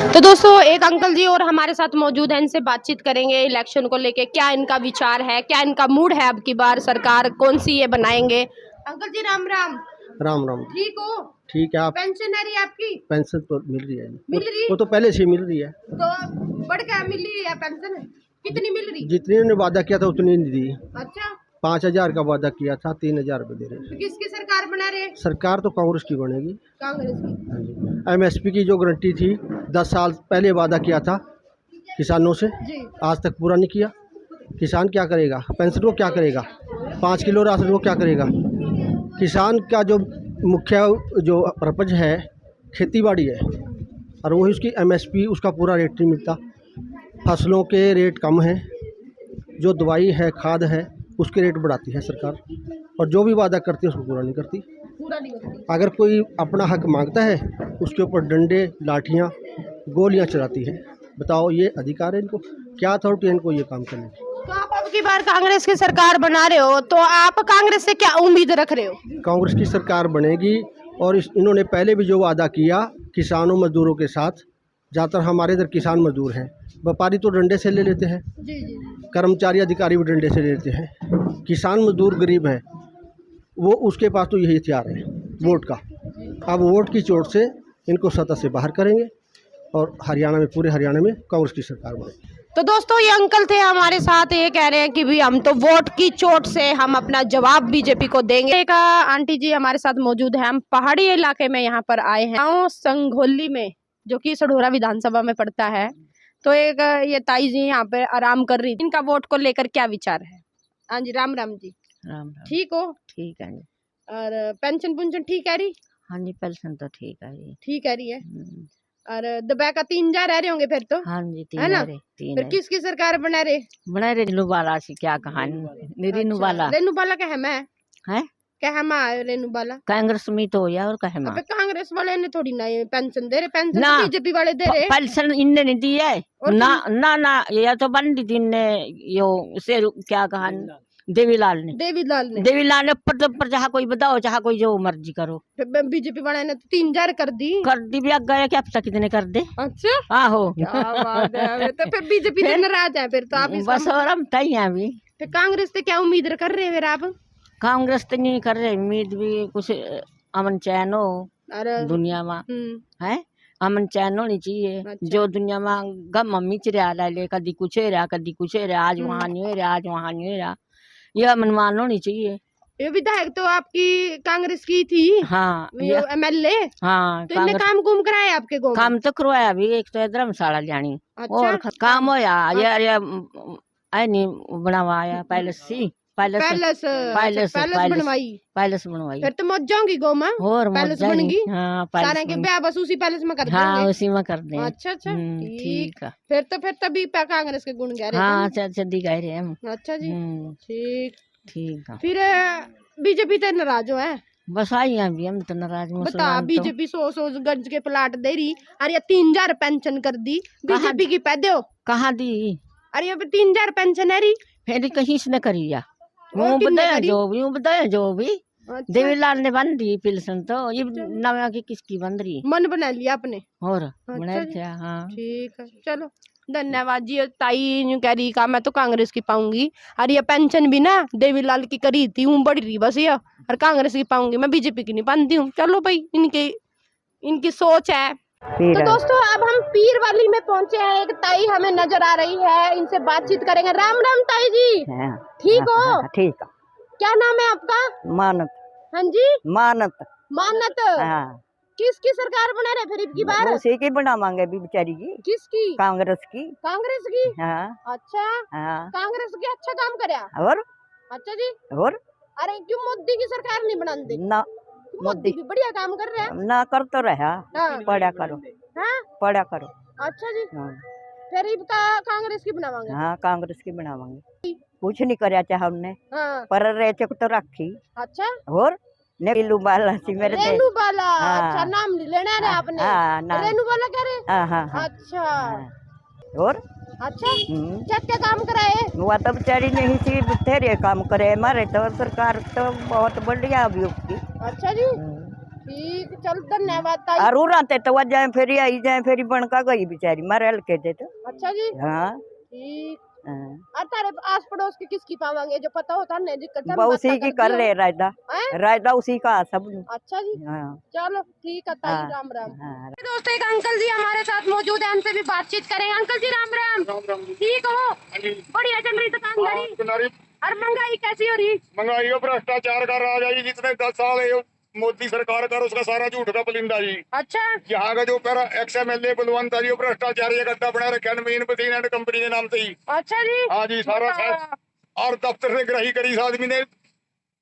तो दोस्तों एक अंकल जी और हमारे साथ मौजूद हैं, इनसे बातचीत करेंगे इलेक्शन को लेके, क्या इनका विचार है, क्या इनका मूड है, अब की बार सरकार कौन सी ये बनाएंगे। अंकल जी राम राम। राम राम। ठीक हो? ठीक है। आप पेंशन आ रही है आपकी? पेंशन तो मिल रही है। मिल रही? वो तो पहले से मिल रही है। तो बढ़ क्या मिल रही है पेंशन? कितनी मिल रही? जितनी उन्होंने वादा किया था उतनी नहीं दी। अच्छा, 5,000 का वादा किया था, 3,000 रुपये दे रहे हैं। तो किसकी सरकार बना रहे? सरकार तो कांग्रेस की बनेगी। कांग्रेस की। हाँ जी। MSP की जो गारंटी थी 10 साल पहले वादा किया था किसानों से, जी। आज तक पूरा नहीं किया। किसान क्या करेगा? पेंशन को क्या करेगा? 5 किलो राशन को क्या करेगा? किसान का जो मुख्य जो पर्पज है खेती बाड़ी है, और वही उसकी MSP उसका पूरा रेट नहीं मिलता। फसलों के रेट कम हैं, जो दवाई है खाद है उसके रेट बढ़ाती है सरकार, और जो भी वादा करती है उसको पूरा नहीं करती। अगर कोई अपना हक मांगता है उसके ऊपर डंडे लाठियाँ गोलियां चलाती है। बताओ, ये अधिकार है इनको? क्या अथॉरिटी है इनको ये काम करने की? तो आप अब की बार कांग्रेस की सरकार बना रहे हो, तो आप कांग्रेस से क्या उम्मीद रख रहे हो? कांग्रेस की सरकार बनेगी, और इन्होंने पहले भी जो वादा किया किसानों मजदूरों के साथ, ज़्यादातर हमारे इधर किसान मजदूर हैं, व्यापारी तो डंडे से ले लेते हैं, जी जी। कर्मचारी अधिकारी भी डंडे से ले लेते हैं। किसान मजदूर गरीब है, वो उसके पास तो यही हथियार है वोट का। अब वोट की चोट से इनको सत्ता से बाहर करेंगे, और हरियाणा में, पूरे हरियाणा में कांग्रेस की सरकार बनेगी। तो दोस्तों ये अंकल थे हमारे साथ, ये कह रहे हैं कि भी हम तो वोट की चोट से हम अपना जवाब बीजेपी को देंगे। एक आंटी जी हमारे साथ मौजूद है, हम पहाड़ी इलाके में यहाँ पर आए हैं, गाँव संघोली में, जो कि सढौरा विधानसभा में पड़ता है। तो एक ये ताई जी यहाँ पे आराम कर रही थी, इनका वोट को लेकर क्या विचार है? हाँ जी, राम राम जी। राम राम। ठीक हो? ठीक है जी। और पेंशन पुंशन ठीक है रही? हाँ जी, पेंशन तो ठीक है जी। ठीक है रही है। और दबा का 3,000 रह रहे होंगे फिर तो? हाँ जी, तीन है ना? तीन फिर किसकी सरकार बना रहे? बना रेनू बाला से क्या कहानी? रेनू बाला रेनू बाला क्या है? है? कहमा है रेनू बाला? कांग्रेस में तो हो या और कहमा? अबे कांग्रेस वाले ने थोड़ी ना ये पेंशन दे रहे, पेंशन ना, बीजेपी वाले दे रहे। पेंशन इनने नहीं दी है और ना ना ना, ये तो बंदी थी ने यो से क्या कहानी देवीलाल ने ऊपर जहाँ कोई बताओ, चाहे कोई जो मर्जी करो। बीजेपी वाले ने तो 3,000 कर दी भी अग गया, क्या पता कितने कर दे। अच्छा, आहो। क्या बात है। तो फिर बीजेपी से नाराज है फिर तो आप बस, और हम तय हैं अभी। फिर कांग्रेस से क्या उम्मीद कर रहे हैं फिर आप? कांग्रेस तो नहीं कर रहे उम्मीद, भी कुछ अमन चैन हो दुनिया में, है अमन चैन होनी चाहिए। अच्छा। जो दुनिया में गम मम्मी चिरा ले, कदी कुछ हो रहा, कदी कुछ हो रहा, आज वहाँ नहीं हो रहा, आज वहाँ नहीं हो रहा, ये अमन मान होनी चाहिए। ये विधायक तो आपकी कांग्रेस की थी। हाँ, MLA। हाँ, तो इन्हें काम कुम कराया आपके गाँव? काम तो करवाया भी, एक तो धर्मशाला जानी। अच्छा। और काम होया ये नहीं बनवाया पैलेस बनवाई। फिर तो मौज जाऊंगी गाँव में। और पैलेस बन गई। हाँ, सारे के ब्याह बस उसी पैलेस में कर हाँ, देंगे। उसी में कर दें। अच्छा अच्छा, ठीक है। फिर तभी कांग्रेस के गुण गा रहे हैं। हाँ, अच्छा दिखाई रहे हम। अच्छा जी, ठीक है। फिर बीजेपी तो नाराज हो है? बस आई हैं अभी हम तो नाराज। बता, बीजेपी 100 गज के प्लाट दे रही, अरे ये 3,000 पेंशन कर दी बीजेपी की पैदे हो। कहाँ दी? अरे यहाँ पे 3,000 पेंशन है रही, फिर कहीं से न करी जा, यूं बताया जो भी। अच्छा। देवीलाल ने बन दी पेंशन, तो ये नवा की किसकी बन रही? मन बना लिया आपने? और अच्छा जी। हाँ, ठीक है, चलो धन्यवाद जी। ताई यूं कह रही का मैं तो कांग्रेस की पाऊंगी, और ये पेंशन भी ना देवीलाल की करी थी, हूँ बढ़ रही बस ये, और कांग्रेस की पाऊंगी, मैं बीजेपी की नहीं पाती हूँ। चलो भाई, इनकी सोच है। तो दोस्तों अब हम पीर वाली में पहुंचे हैं, एक ताई हमें नजर आ रही है, इनसे बातचीत करेंगे। राम राम ताई जी। ठीक हो? ठीक है। क्या नाम है आपका? मानत। हाँ जी, मानत। हाँ। किसकी सरकार बना रहे फिर की बार? उसी की बनावांगे भी बेचारी की। किसकी? कांग्रेस की। कांग्रेस की? हाँ। अच्छा। हाँ। कांग्रेस के अच्छा काम करया? और अच्छा जी। और अरे क्यों मोदी की सरकार नहीं बनाते? ना, मोदी भी बढ़िया काम कर रहे हैं ना, कर तो रहा। हाँ। पढ़ा करो। हाँ? पढ़ा करो। अच्छा जी। हाँ। गरीब का कांग्रेस की बनावांगे? हाँ, कांग्रेस की बनावांगे। कुछ नहीं करया चाहे हमने, हाँ। पर रेचक तो रखी। अच्छा। और रेनू बाला सी मेरे दे। रेनू बाला। हाँ। अच्छा, नाम लेना है आपने? हाँ, रेनू बाला कह रहे? हाँ हाँ हाँ। अच्छा। हाँ। और अच्छा, क्या काम कराए? वो तो बेचारी नहीं सी, बथेरे काम करे हमारे तो, सरकार तो बहुत बढ़िया अभी उसकी। अच्छा जी, ठीक, चल धन्यवाद ताई। और रहते तो वह जाए फिर आई जाए फिर बनका गई बेचारी मारे हल्के थे तो। अच्छा जी, हाँ ठीक। और तारे आस पड़ोस के किसकी पावांगे जो पता होता नहीं दिक्कत वो उसी की कर ले रायदा, हैं? रायदा उसी का सब। अच्छा जी, हाँ चलो ठीक है ताई, हाँ, राम राम। हाँ। दोस्तों एक अंकल जी हमारे साथ मौजूद है, उनसे भी बातचीत करेंगे। अंकल जी राम राम। ठीक हो? बढ़िया चल रही दुकानदारी और महंगाई कैसी हो रही? महंगाई और भ्रष्टाचार का राज है जी, जितने 10 साल है मोदी सरकार का, उसका सारा झूठ का पुलिंदा जी। अच्छा, यहाँ का जो पैरा XMLA बलवंत है जी, भ्रष्टाचार ये गड्ढा बना रखे नवीन पसीन एंड कंपनी के नाम से ही। अच्छा जी, हाँ जी, सारा और दफ्तर से ग्रही करी इस आदमी ने।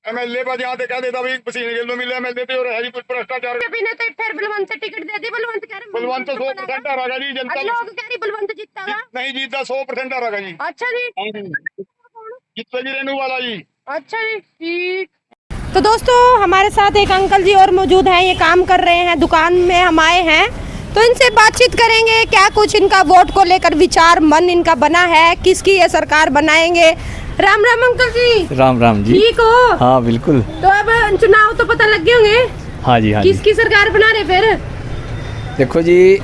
MLA पर यहाँ कह देता भाई पसीने के मिले, MLA तो है जी कुछ भ्रष्टाचार। अभी ने तो फिर बलवंत से टिकट दे दी, बलवंत कह रहे बलवंत 100% आ रहा जी, जनता लोग कह रही बलवंत जीतेगा। नहीं जीतता, 100% आ रहा जी। अच्छा जी, जीतता जी रेणु वाला जी। अच्छा जी, ठीक। तो दोस्तों हमारे साथ एक अंकल जी और मौजूद हैं, ये काम कर रहे हैं दुकान में, हम आए हैं तो इनसे बातचीत करेंगे क्या कुछ इनका वोट को लेकर विचार मन इनका बना है, किसकी ये सरकार बनाएंगे। राम राम अंकल जी। राम राम जी। ठीक हो? हाँ बिल्कुल। तो अब चुनाव तो पता लग गए होंगे। हाँ जी, हाँ जी। किसकी सरकार बना रहे फिर? देखो जी,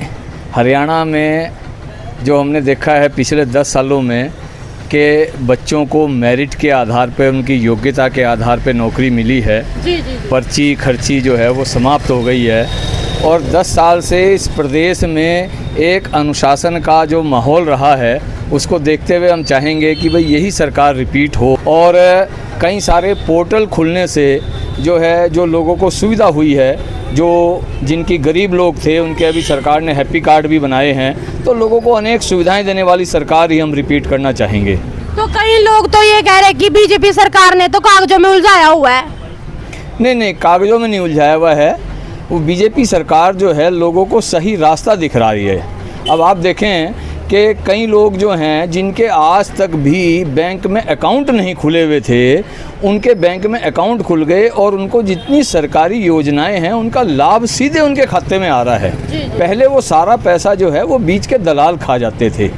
हरियाणा में जो हमने देखा है पिछले 10 सालों में कि बच्चों को मेरिट के आधार पर, उनकी योग्यता के आधार पर नौकरी मिली है। जी जी। पर्ची खर्ची जो है वो समाप्त हो गई है और 10 साल से इस प्रदेश में एक अनुशासन का जो माहौल रहा है उसको देखते हुए हम चाहेंगे कि भाई यही सरकार रिपीट हो। और कई सारे पोर्टल खुलने से जो है, जो लोगों को सुविधा हुई है, जो जिनकी गरीब लोग थे उनके अभी सरकार ने हैप्पी कार्ड भी बनाए हैं, तो लोगों को अनेक सुविधाएं देने वाली सरकार ही हम रिपीट करना चाहेंगे। तो कई लोग तो ये कह रहे हैं कि बीजेपी सरकार ने तो कागजों में उलझाया हुआ है। नहीं, कागजों में नहीं उलझाया हुआ है। वो बीजेपी सरकार जो है लोगों को सही रास्ता दिख रही है। अब आप देखें कि कई लोग जो हैं जिनके आज तक भी बैंक में अकाउंट नहीं खुले हुए थे, उनके बैंक में अकाउंट खुल गए और उनको जितनी सरकारी योजनाएं हैं उनका लाभ सीधे उनके खाते में आ रहा है। पहले वो सारा पैसा जो है वो बीच के दलाल खा जाते थे।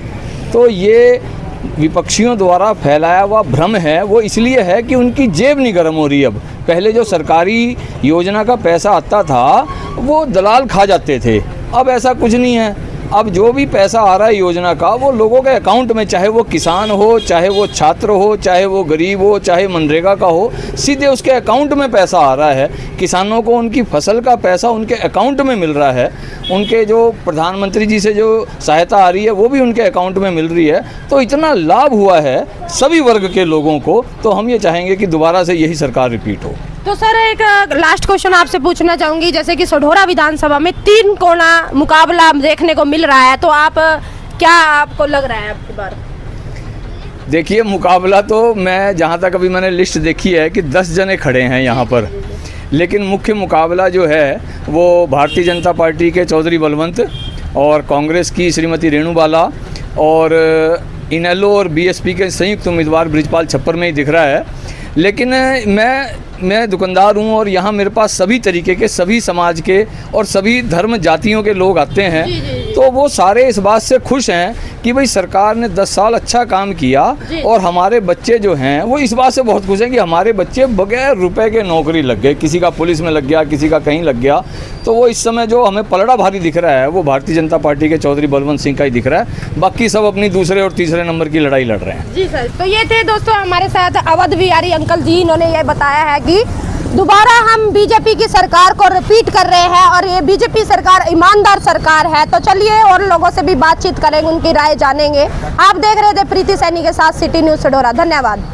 तो ये विपक्षियों द्वारा फैलाया हुआ भ्रम है, वो इसलिए है कि उनकी जेब नहीं गर्म हो रही। अब पहले जो सरकारी योजना का पैसा आता था वो दलाल खा जाते थे, अब ऐसा कुछ नहीं है। अब जो भी पैसा आ रहा है योजना का वो लोगों के अकाउंट में, चाहे वो किसान हो, चाहे वो छात्र हो, चाहे वो गरीब हो, चाहे मनरेगा का हो, सीधे उसके अकाउंट में पैसा आ रहा है। किसानों को उनकी फसल का पैसा उनके अकाउंट में मिल रहा है, उनके जो प्रधानमंत्री जी से जो सहायता आ रही है वो भी उनके अकाउंट में मिल रही है। तो इतना लाभ हुआ है सभी वर्ग के लोगों को, तो हम ये चाहेंगे कि दोबारा से यही सरकार रिपीट हो। तो सर एक लास्ट क्वेश्चन आपसे पूछना चाहूंगी, जैसे कि सढौरा विधानसभा में 3 कोना मुकाबला देखने को मिल रहा है, तो आप क्या आपको लग रहा है आपकी बार? देखिए, मुकाबला तो मैं जहाँ तक अभी मैंने लिस्ट देखी है कि 10 जने खड़े हैं यहाँ पर, लेकिन मुख्य मुकाबला जो है वो भारतीय जनता पार्टी के चौधरी बलवंत और कांग्रेस की श्रीमती रेणु बाला और इनेलो और बीएसपी के संयुक्त उम्मीदवार बृजपाल छप्पर में ही दिख रहा है। लेकिन मैं दुकानदार हूँ और यहाँ मेरे पास सभी तरीके के, सभी समाज के और सभी धर्म जातियों के लोग आते हैं। तो वो सारे इस बात से खुश हैं कि भाई सरकार ने 10 साल अच्छा काम किया और हमारे बच्चे जो हैं वो इस बात से बहुत खुश हैं कि हमारे बच्चे बगैर रुपए के नौकरी लग गए, किसी का पुलिस में लग गया, किसी का कहीं लग गया। तो वो इस समय जो हमें पलड़ा भारी दिख रहा है वो भारतीय जनता पार्टी के चौधरी बलवंत सिंह का ही दिख रहा है, बाकी सब अपनी दूसरे और तीसरे नंबर की लड़ाई लड़ रहे हैं। जी सर, तो ये थे दोस्तों हमारे साथ अवध बिहारी अंकल जी, इन्होंने ये बताया है कि दोबारा हम बीजेपी की सरकार को रिपीट कर रहे हैं और ये बीजेपी सरकार ईमानदार सरकार है। तो चलिए और लोगों से भी बातचीत करेंगे, उनकी राय जानेंगे। आप देख रहे थे प्रीति सैनी के साथ सिटी न्यूज़ सढौरा। धन्यवाद।